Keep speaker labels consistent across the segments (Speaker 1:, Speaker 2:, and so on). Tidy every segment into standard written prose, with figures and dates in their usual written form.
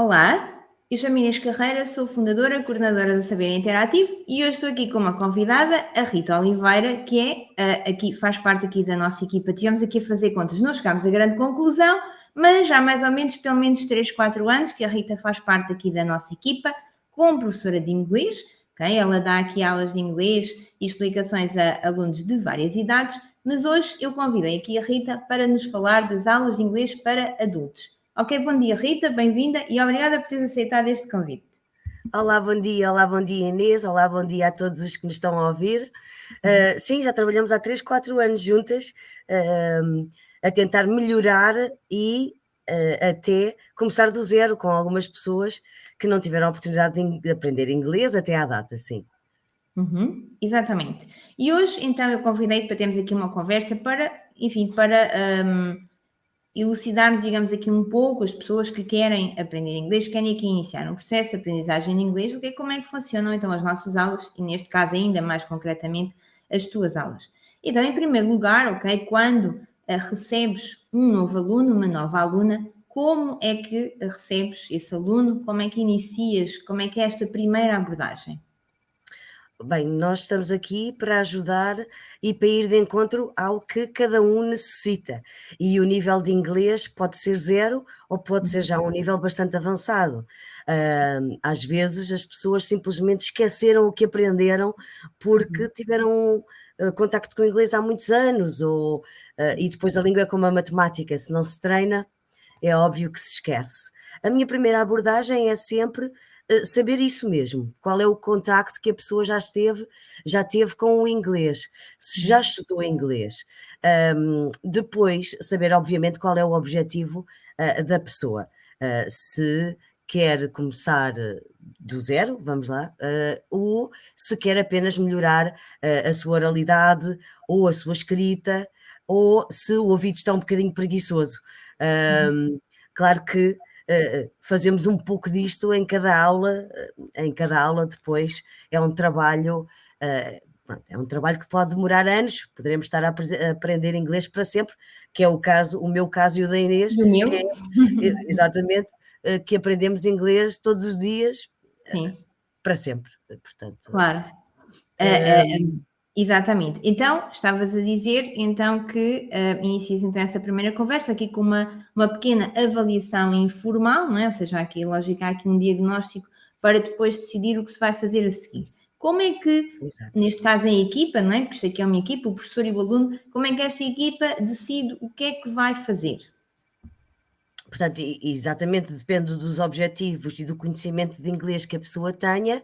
Speaker 1: Olá, eu chamo Inês Carreira, sou fundadora e coordenadora do Saber Interativo e hoje estou aqui com uma convidada, a Rita Oliveira, que aqui, faz parte aqui da nossa equipa. Tivemos aqui a fazer contas, não chegámos a grande conclusão, mas já há mais ou menos, pelo menos 3, 4 anos que a Rita faz parte aqui da nossa equipa como professora de inglês, ok? Ela dá aqui aulas de inglês e explicações a alunos de várias idades, mas hoje eu convidei aqui a Rita para nos falar das aulas de inglês para adultos. Ok, bom dia Rita, bem-vinda e obrigada por teres aceitado este convite.
Speaker 2: Olá, bom dia Inês, olá, bom dia a todos os que nos estão a ouvir. Sim, já trabalhamos há 3, 4 anos juntas a tentar melhorar e até começar do zero com algumas pessoas que não tiveram a oportunidade de aprender inglês até à data, sim.
Speaker 1: Exatamente. E hoje, então, eu convidei-te para termos aqui uma conversa para, enfim, elucidarmos, digamos aqui um pouco, as pessoas que querem aprender inglês, querem aqui iniciar um processo de aprendizagem de inglês, como é que funcionam então as nossas aulas e neste caso ainda mais concretamente as tuas aulas. Então, em primeiro lugar, ok, quando recebes um novo aluno, uma nova aluna, como é que recebes esse aluno, como é que inicias, como é que é esta primeira abordagem?
Speaker 2: Bem, nós estamos aqui para ajudar e para ir de encontro ao que cada um necessita. E o nível de inglês pode ser 0 ou pode ser já um nível bastante avançado. Às vezes as pessoas simplesmente esqueceram o que aprenderam porque tiveram contacto com o inglês há muitos anos, e depois a língua é como a matemática, se não se treina, é óbvio que se esquece. A minha primeira abordagem é sempre saber isso mesmo, qual é o contacto que a pessoa já teve com o inglês, se já estudou inglês. Depois, saber obviamente qual é o objetivo da pessoa. Se quer começar do zero, vamos lá, ou se quer apenas melhorar a sua oralidade ou a sua escrita, ou se o ouvido está um bocadinho preguiçoso. Claro que fazemos um pouco disto em cada aula depois é um trabalho, que pode demorar anos, poderemos estar a aprender inglês para sempre, que é o meu caso e o da Inês,
Speaker 1: E o meu?
Speaker 2: que é exatamente, que aprendemos inglês todos os dias,
Speaker 1: Sim,
Speaker 2: para sempre, portanto.
Speaker 1: claro. Exatamente. Então, estavas a dizer então que inicias então essa primeira conversa aqui com uma pequena avaliação informal, não é? Ou seja, aqui, lógico, há aqui um diagnóstico para depois decidir o que se vai fazer a seguir. Como é que,
Speaker 2: Exato.
Speaker 1: neste caso em equipa, não é? Porque isto aqui é uma equipa, o professor e o aluno, como é que esta equipa decide o que é que vai fazer?
Speaker 2: Portanto, exatamente, depende dos objetivos e do conhecimento de inglês que a pessoa tenha.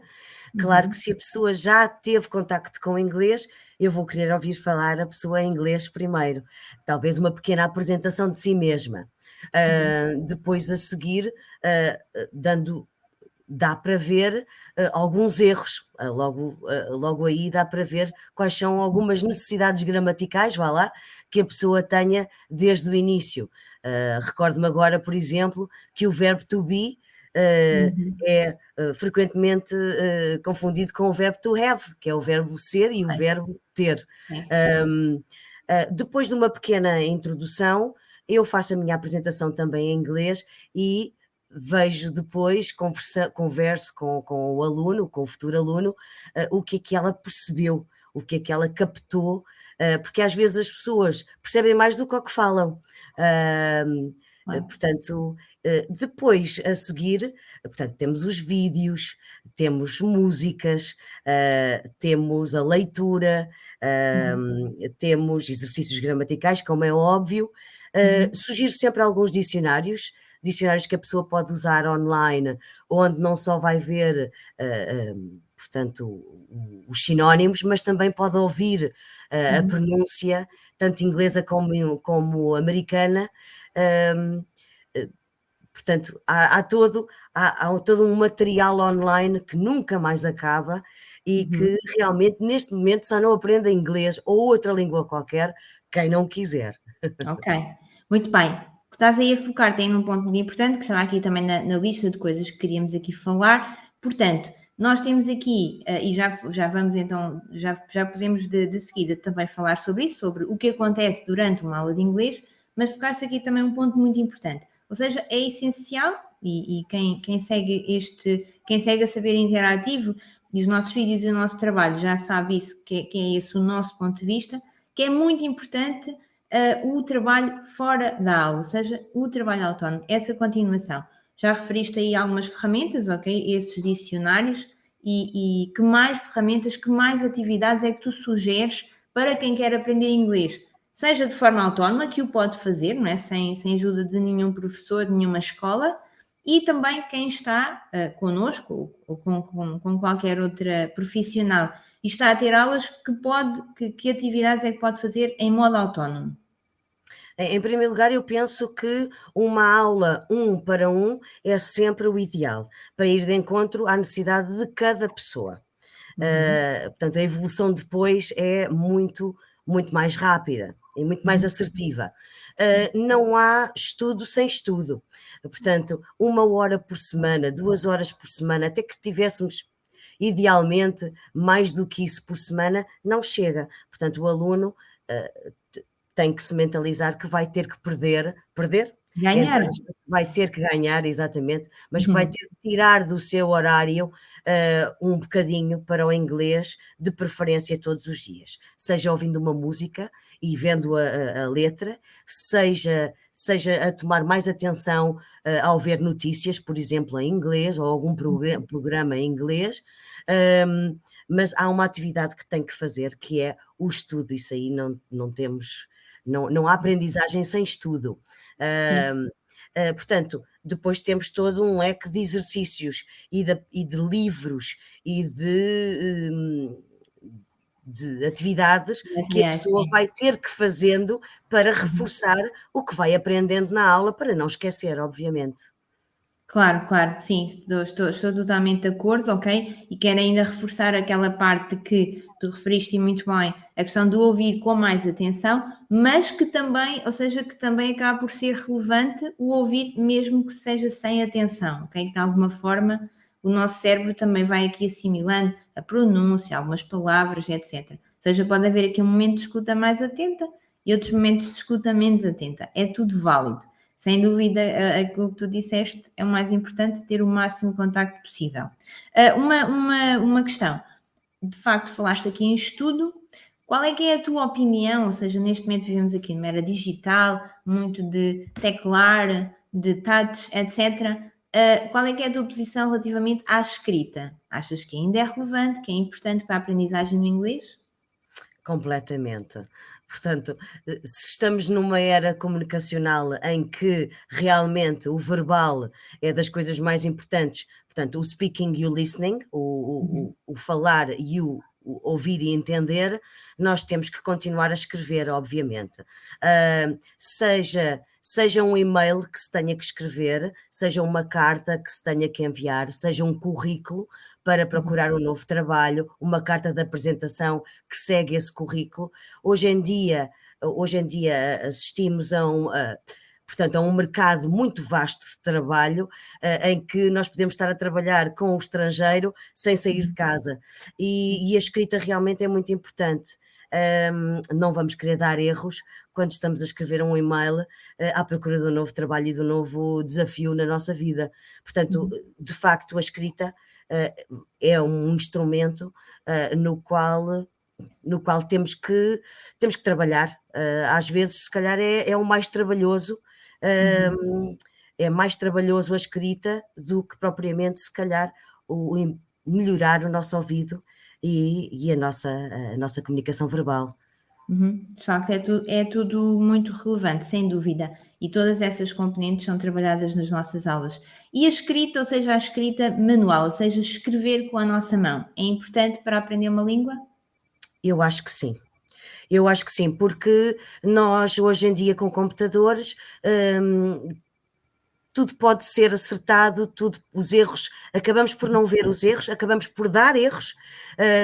Speaker 2: Claro que se a pessoa já teve contacto com o inglês, eu vou querer ouvir falar a pessoa em inglês primeiro. Talvez uma pequena apresentação de si mesma. Depois a seguir, dá para ver alguns erros, logo aí dá para ver quais são algumas necessidades gramaticais, vá lá, que a pessoa tenha desde o início. Recordo-me agora, por exemplo, que o verbo to be é frequentemente confundido com o verbo to have, que é o verbo ser e o verbo ter. Depois de uma pequena introdução, eu faço a minha apresentação também em inglês e vejo depois, converso com o aluno, com o futuro aluno, o que é que ela percebeu, o que é que ela captou, porque às vezes as pessoas percebem mais do que o que falam. Portanto, depois a seguir, portanto, temos os vídeos, temos músicas, temos a leitura, temos exercícios gramaticais, como é óbvio. Sugiro sempre alguns dicionários que a pessoa pode usar online, onde não só vai ver, portanto, os sinónimos, mas também pode ouvir a pronúncia, tanto inglesa como americana. Portanto, há todo um material online que nunca mais acaba e que realmente neste momento só não aprende inglês ou outra língua qualquer quem não quiser.
Speaker 1: Ok, muito bem. Estás aí a focar-te em um ponto muito importante, que estava aqui também na lista de coisas que queríamos aqui falar. Portanto, nós temos aqui, e já vamos então, já podemos de seguida também falar sobre isso, sobre o que acontece durante uma aula de inglês, mas focaste aqui também um ponto muito importante. Ou seja, é essencial e quem segue a Saber Interativo e os nossos vídeos e o nosso trabalho já sabe isso, que é esse o nosso ponto de vista, que é muito importante o trabalho fora da aula, ou seja, o trabalho autónomo, essa continuação. Já referiste aí algumas ferramentas, ok? Esses dicionários e que mais ferramentas, que mais atividades é que tu sugeres para quem quer aprender inglês? Seja de forma autónoma, que o pode fazer, não é? Sem ajuda de nenhum professor, de nenhuma escola, e também quem está connosco ou com qualquer outra profissional e está a ter aulas, que atividades é que pode fazer em modo autónomo?
Speaker 2: Em primeiro lugar, eu penso que uma aula 1 para 1 é sempre o ideal, para ir de encontro à necessidade de cada pessoa. Portanto, a evolução depois é muito mais rápida e muito mais assertiva. Não há estudo sem estudo. Portanto, 1 hora por semana, 2 horas por semana, até que tivéssemos idealmente mais do que isso por semana, não chega. Portanto, o aluno tem que se mentalizar que vai ter que perder,
Speaker 1: Ganhar.
Speaker 2: entre aspas, vai ter que ganhar, exatamente, mas que vai ter que tirar do seu horário um bocadinho para o inglês, de preferência todos os dias, seja ouvindo uma música e vendo a letra, seja a tomar mais atenção ao ver notícias, por exemplo, em inglês, ou algum programa em inglês, mas há uma atividade que tem que fazer, que é o estudo. Isso aí não há aprendizagem sem estudo. Portanto, depois temos todo um leque de exercícios e de livros e de atividades que a pessoa vai ter que fazendo para reforçar o que vai aprendendo na aula, para não esquecer, obviamente.
Speaker 1: Claro, sim, estou totalmente de acordo, ok? E quero ainda reforçar aquela parte que tu referiste e muito bem, a questão do ouvir com mais atenção, mas que também, ou seja, que também acaba por ser relevante o ouvir mesmo que seja sem atenção, ok? De alguma forma o nosso cérebro também vai aqui assimilando a pronúncia, algumas palavras, etc. Ou seja, pode haver aqui um momento de escuta mais atenta e outros momentos de escuta menos atenta. É tudo válido. Sem dúvida, aquilo que tu disseste é o mais importante, ter o máximo contacto possível. Uma questão, de facto falaste aqui em estudo, qual é que é a tua opinião? Ou seja, neste momento vivemos aqui numa era digital, muito de teclar, de touch, etc. Qual é que é a tua posição relativamente à escrita? Achas que ainda é relevante, que é importante para a aprendizagem do inglês?
Speaker 2: Completamente. Portanto, se estamos numa era comunicacional em que realmente o verbal é das coisas mais importantes, portanto, o speaking e o listening, o falar e o ouvir e entender, nós temos que continuar a escrever, obviamente. Seja um e-mail que se tenha que escrever, seja uma carta que se tenha que enviar, seja um currículo para procurar um novo trabalho, uma carta de apresentação que segue esse currículo. Hoje em dia assistimos portanto, a um mercado muito vasto de trabalho, em que nós podemos estar a trabalhar com o estrangeiro sem sair de casa. E a escrita realmente é muito importante. Não vamos querer dar erros quando estamos a escrever um e-mail à procura de um novo trabalho e de um novo desafio na nossa vida. Portanto, de facto, a escrita é um instrumento no qual temos que trabalhar. Às vezes, se calhar, é o mais trabalhoso, é mais trabalhoso a escrita do que propriamente, se calhar, melhorar o nosso ouvido e a nossa comunicação verbal.
Speaker 1: De facto, é tudo muito relevante, sem dúvida. E todas essas componentes são trabalhadas nas nossas aulas. E a escrita, ou seja, a escrita manual, ou seja, escrever com a nossa mão, é importante para aprender uma língua?
Speaker 2: Eu acho que sim. Eu acho que sim, porque nós hoje em dia com computadores, tudo pode ser acertado, os erros, acabamos por não ver os erros, acabamos por dar erros,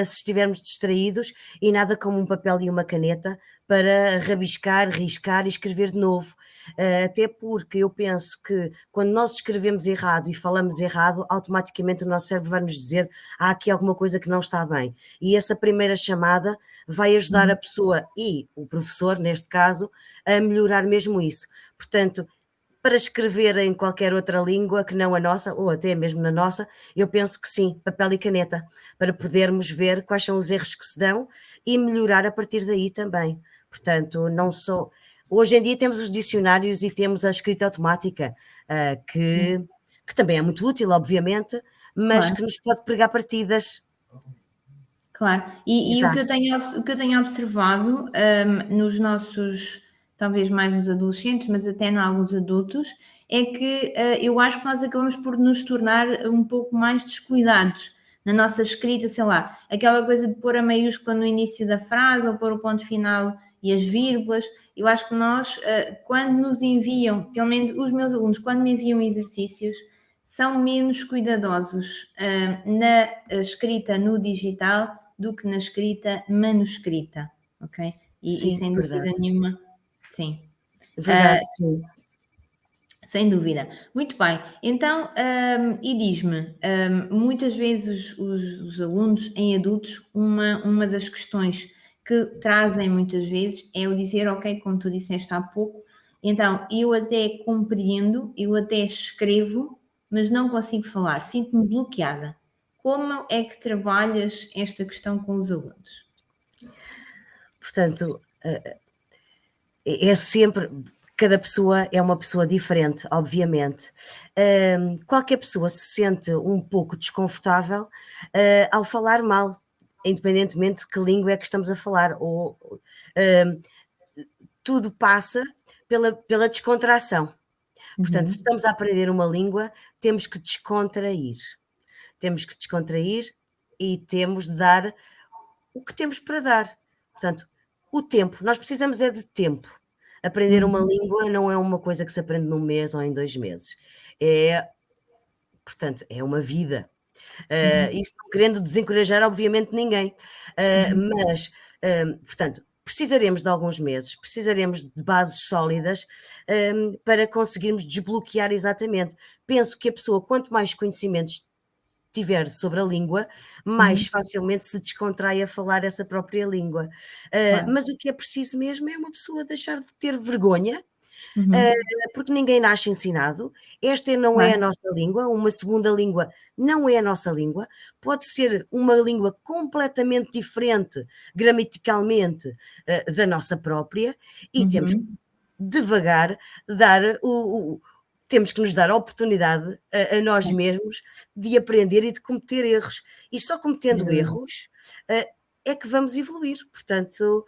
Speaker 2: se estivermos distraídos, e nada como um papel e uma caneta para rabiscar, riscar e escrever de novo. Até porque eu penso que quando nós escrevemos errado e falamos errado, automaticamente o nosso cérebro vai nos dizer: há aqui alguma coisa que não está bem. E essa primeira chamada vai ajudar a pessoa e o professor, neste caso, a melhorar mesmo isso. Portanto, para escrever em qualquer outra língua que não a nossa, ou até mesmo na nossa, eu penso que sim, papel e caneta, para podermos ver quais são os erros que se dão e melhorar a partir daí também. Portanto, não só... Hoje em dia temos os dicionários e temos a escrita automática, que também é muito útil, obviamente, mas
Speaker 1: Claro.
Speaker 2: que nos pode pregar partidas.
Speaker 1: Claro, e
Speaker 2: Exato.
Speaker 1: o que eu tenho observado, nos nossos, talvez mais nos adolescentes, mas até em alguns adultos, é que, eu acho que nós acabamos por nos tornar um pouco mais descuidados na nossa escrita, sei lá, aquela coisa de pôr a maiúscula no início da frase ou pôr o ponto final e as vírgulas. Eu acho que nós, quando nos enviam, pelo menos os meus alunos, quando me enviam exercícios, são menos cuidadosos, na escrita no digital do que na escrita manuscrita, ok? E
Speaker 2: Sim,
Speaker 1: sem
Speaker 2: verdade.
Speaker 1: dúvida nenhuma, sim,
Speaker 2: Verdade, sim.
Speaker 1: sem dúvida. Muito bem, então, e diz-me, muitas vezes os alunos em adultos, uma das questões que trazem muitas vezes é o dizer, ok, como tu disseste há pouco, então eu até compreendo, eu até escrevo, mas não consigo falar, sinto-me bloqueada. Como é que trabalhas esta questão com os alunos?
Speaker 2: Portanto, é sempre, cada pessoa é uma pessoa diferente, obviamente. Qualquer pessoa se sente um pouco desconfortável ao falar mal, independentemente de que língua é que estamos a falar, ou tudo passa pela descontração. Portanto, se
Speaker 1: Uhum,
Speaker 2: estamos a aprender uma língua, temos que descontrair. Temos que descontrair e temos de dar o que temos para dar. Portanto, o tempo, nós precisamos é de tempo. Aprender uma
Speaker 1: uhum,
Speaker 2: língua não é uma coisa que se aprende num mês ou em 2 meses. É, portanto, é uma vida.
Speaker 1: uhum,
Speaker 2: Isto não querendo desencorajar, obviamente, ninguém.
Speaker 1: uhum,
Speaker 2: Mas, portanto, precisaremos de alguns meses, precisaremos de bases sólidas, para conseguirmos desbloquear exatamente. Penso que a pessoa, quanto mais conhecimentos tiver sobre a língua,
Speaker 1: uhum,
Speaker 2: mais facilmente se descontrai a falar essa própria língua.
Speaker 1: claro.
Speaker 2: Mas o que é preciso mesmo é uma pessoa deixar de ter vergonha,
Speaker 1: Uhum,
Speaker 2: porque ninguém nasce ensinado. Esta não é a
Speaker 1: claro.
Speaker 2: nossa língua, uma segunda língua não é a nossa língua, pode ser uma língua completamente diferente gramaticalmente, da nossa própria, e temos
Speaker 1: Uhum,
Speaker 2: devagar dar o temos que nos dar a oportunidade a nós
Speaker 1: sim,
Speaker 2: mesmos de aprender e de cometer erros. E só
Speaker 1: sem
Speaker 2: cometendo
Speaker 1: dúvida,
Speaker 2: erros, é que vamos evoluir. Portanto,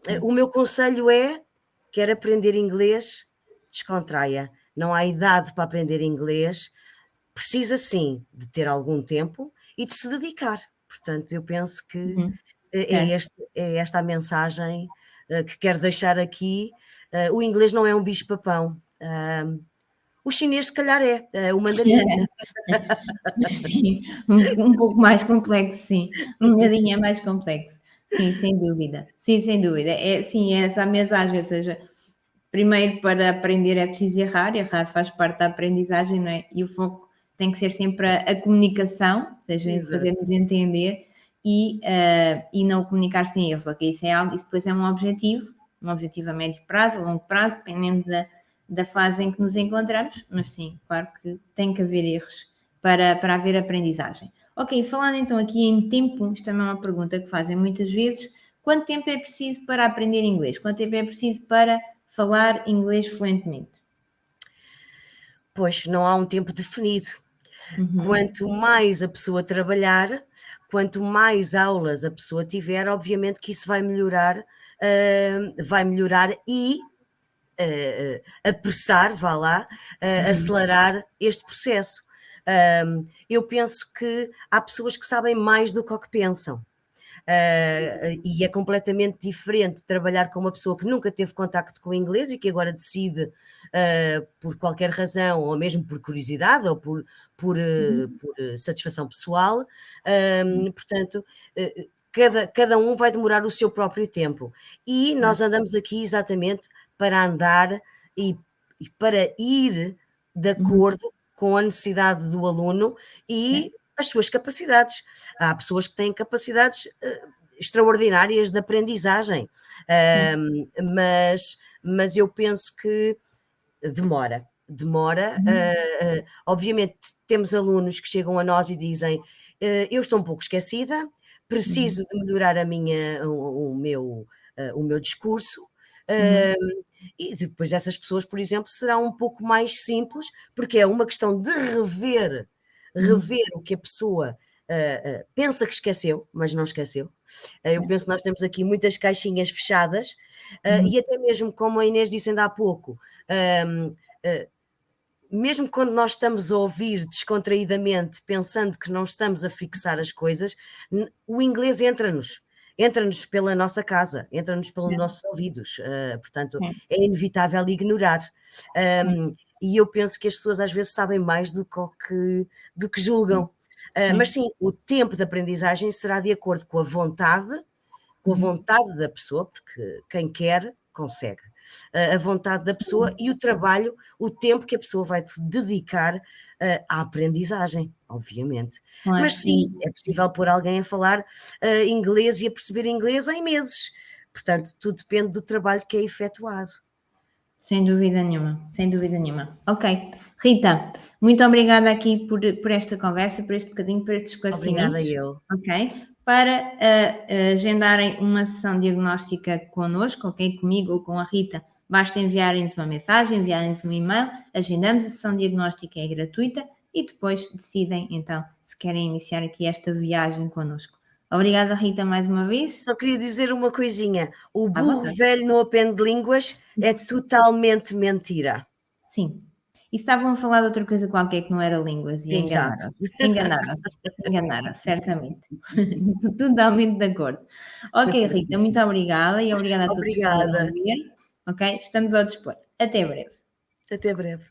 Speaker 1: sim.
Speaker 2: o meu conselho é: quer aprender inglês, descontraia. Não há idade para aprender inglês, precisa sim de ter algum tempo e de se dedicar. Portanto, eu penso que
Speaker 1: Uhum,
Speaker 2: é
Speaker 1: certo.
Speaker 2: é esta a mensagem, que quero deixar aqui. O inglês não é um bicho-papão. O chinês se calhar é, o mandarim.
Speaker 1: Sim, um pouco mais complexo, sim, um bocadinho é mais complexo. Sim, sem dúvida. Sim, sem dúvida. É, sim, é essa a mensagem, ou seja, primeiro para aprender é preciso errar, errar faz parte da aprendizagem, não é? E o foco tem que ser sempre a comunicação, ou seja, em
Speaker 2: Exato.
Speaker 1: fazermos entender e não comunicar sem erros, ok? Isso é algo, isso depois é um objetivo a médio prazo, a longo prazo, dependendo da fase em que nos encontramos, mas sim, claro que tem que haver erros para haver aprendizagem. Ok, falando então aqui em tempo, isto também é uma pergunta que fazem muitas vezes, quanto tempo é preciso para aprender inglês? Quanto tempo é preciso para falar inglês fluentemente?
Speaker 2: Pois, não há um tempo definido.
Speaker 1: Uhum,
Speaker 2: Quanto mais a pessoa trabalhar, quanto mais aulas a pessoa tiver, obviamente que isso vai melhorar e, apressar, vá lá,
Speaker 1: uhum,
Speaker 2: acelerar este processo. Eu penso que há pessoas que sabem mais do que o que pensam. E é completamente diferente trabalhar com uma pessoa que nunca teve contacto com o inglês e que agora decide, por qualquer razão, ou mesmo por curiosidade ou
Speaker 1: uhum,
Speaker 2: por satisfação pessoal, portanto, cada um vai demorar o seu próprio tempo. E
Speaker 1: claro,
Speaker 2: nós andamos aqui exatamente para andar e, e para ir de
Speaker 1: uhum,
Speaker 2: acordo com a necessidade do aluno
Speaker 1: sim,
Speaker 2: e as suas capacidades. Há pessoas que têm capacidades extraordinárias de aprendizagem,
Speaker 1: sim,
Speaker 2: mas eu penso que demora. demora. Obviamente, temos alunos que chegam a nós e dizem: eu estou um pouco esquecida, preciso de melhorar o meu discurso. E depois essas pessoas, por exemplo, serão um pouco mais simples, porque é uma questão de rever o que a pessoa pensa que esqueceu, mas não esqueceu. Eu penso que nós temos aqui muitas caixinhas fechadas, e até mesmo, como a Inês disse ainda há pouco, mesmo quando nós estamos a ouvir descontraídamente, pensando que não estamos a fixar as coisas, o inglês entra-nos pela nossa casa, entra-nos pelos nossos ouvidos, portanto é inevitável ignorar. E eu penso que as pessoas às vezes sabem mais do que julgam. Mas sim, o tempo de aprendizagem será de acordo com a vontade da pessoa, porque quem quer, consegue. A vontade da pessoa e o trabalho, o tempo que a pessoa vai dedicar à aprendizagem, obviamente.
Speaker 1: Claro,
Speaker 2: Mas sim, é possível pôr alguém a falar inglês e a perceber inglês em meses. Portanto, tudo depende do trabalho que é efetuado.
Speaker 1: Sem dúvida nenhuma, sem dúvida nenhuma. Ok. Rita, muito obrigada aqui por esta conversa, por este bocadinho, por estes esclarecimentos.
Speaker 2: Obrigada eu.
Speaker 1: Ok. Para agendarem uma sessão diagnóstica connosco, ok, comigo ou com a Rita, basta enviarem-nos uma mensagem, enviarem-nos um e-mail, agendamos a sessão diagnóstica, é gratuita e depois decidem então se querem iniciar aqui esta viagem connosco. Obrigada, Rita, mais uma vez.
Speaker 2: Só queria dizer uma coisinha: o burro velho não aprende línguas, é totalmente mentira.
Speaker 1: Sim. E estavam a falar de outra coisa qualquer que não era línguas e enganaram-se, certamente. Totalmente de acordo. Ok, Rita, muito obrigada e obrigada a todos que estiveram a ver. Ok? Estamos ao dispor. Até breve.
Speaker 2: Até breve.